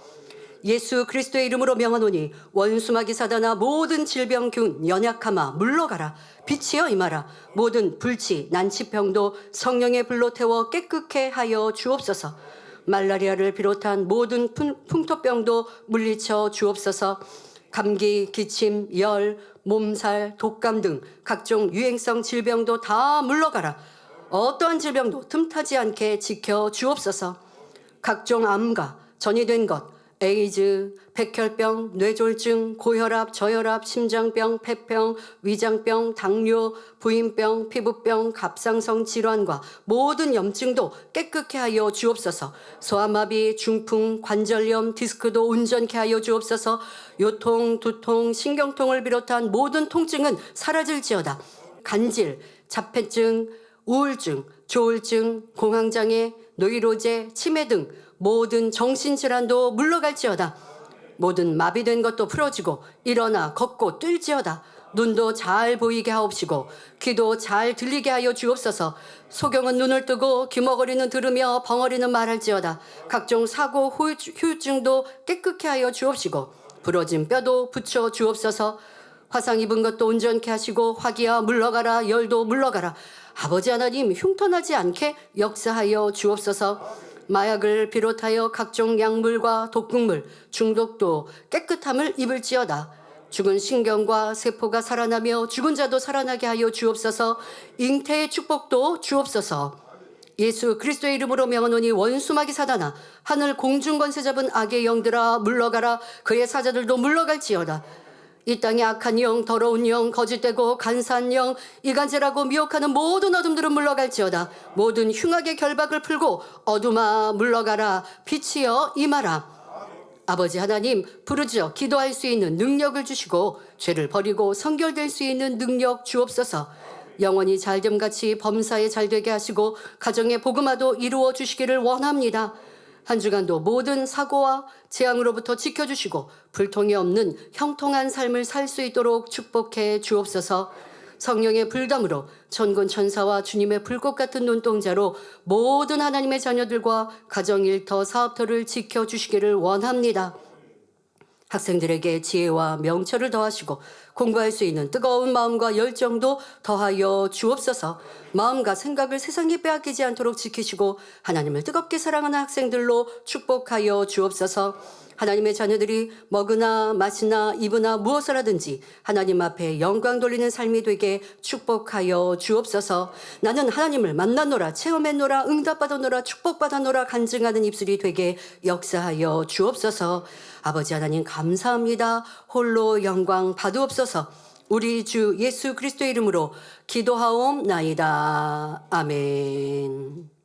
예수 그리스도의 이름으로 명하노니 원수마귀 사단아 모든 질병균 연약함아 물러가라. 빛이여 임하라. 모든 불치 난치병도 성령의 불로 태워 깨끗게 하여 주옵소서. 말라리아를 비롯한 모든 풍토병도 물리쳐 주옵소서. 감기, 기침, 열, 몸살, 독감 등 각종 유행성 질병도 다 물러가라. 어떠한 질병도 틈타지 않게 지켜 주옵소서. 각종 암과 전이된 것, 에이즈, 백혈병, 뇌졸중, 고혈압, 저혈압, 심장병, 폐병, 위장병, 당뇨, 부인병, 피부병, 갑상선 질환과 모든 염증도 깨끗게 하여 주옵소서. 소아마비, 중풍, 관절염, 디스크도 온전케 하여 주옵소서. 요통, 두통, 신경통을 비롯한 모든 통증은 사라질지어다. 간질, 자폐증, 우울증, 조울증, 공황장애, 노이로제, 치매 등 모든 정신질환도 물러갈지어다. 모든 마비된 것도 풀어지고 일어나 걷고 뛸지어다. 눈도 잘 보이게 하옵시고 귀도 잘 들리게 하여 주옵소서. 소경은 눈을 뜨고 귀머거리는 들으며 벙어리는 말할지어다. 각종 사고 후유증도 깨끗게 하여 주옵시고 부러진 뼈도 붙여 주옵소서. 화상 입은 것도 온전케 하시고 화기야 물러가라. 열도 물러가라. 아버지 하나님 흉터나지 않게 역사하여 주옵소서. 마약을 비롯하여 각종 약물과 독극물, 중독도 깨끗함을 입을지어다. 죽은 신경과 세포가 살아나며 죽은 자도 살아나게 하여 주옵소서. 잉태의 축복도 주옵소서. 예수 그리스도의 이름으로 명하노니 원수마귀 사단아 하늘 공중 권세 잡은 악의 영들아 물러가라. 그의 사자들도 물러갈지어다. 이 땅의 악한 영, 더러운 영, 거짓되고 간사한 영, 이간질하고 미혹하는 모든 어둠들은 물러갈지어다. 모든 흉악의 결박을 풀고 어둠아 물러가라. 빛이여 임하라. 아버지 하나님 부르짖어 기도할 수 있는 능력을 주시고 죄를 버리고 성결될 수 있는 능력 주옵소서. 영원히 잘됨같이 범사에 잘되게 하시고 가정의 복음화도 이루어 주시기를 원합니다. 한 주간도 모든 사고와 재앙으로부터 지켜주시고 불통이 없는 형통한 삶을 살 수 있도록 축복해 주옵소서. 성령의 불담으로 천군 천사와 주님의 불꽃 같은 눈동자로 모든 하나님의 자녀들과 가정일터 사업터를 지켜주시기를 원합니다. 학생들에게 지혜와 명철을 더하시고 공부할 수 있는 뜨거운 마음과 열정도 더하여 주옵소서. 마음과 생각을 세상에 빼앗기지 않도록 지키시고 하나님을 뜨겁게 사랑하는 학생들로 축복하여 주옵소서. 하나님의 자녀들이 먹으나 마시나 입으나 무엇을 하든지 하나님 앞에 영광 돌리는 삶이 되게 축복하여 주옵소서. 나는 하나님을 만나노라, 체험했노라, 응답받았노라, 축복받았노라 간증하는 입술이 되게 역사하여 주옵소서. 아버지 하나님 감사합니다. 홀로 영광 받으옵소서. 우리 주 예수 그리스도의 이름으로 기도하옵나이다. 아멘.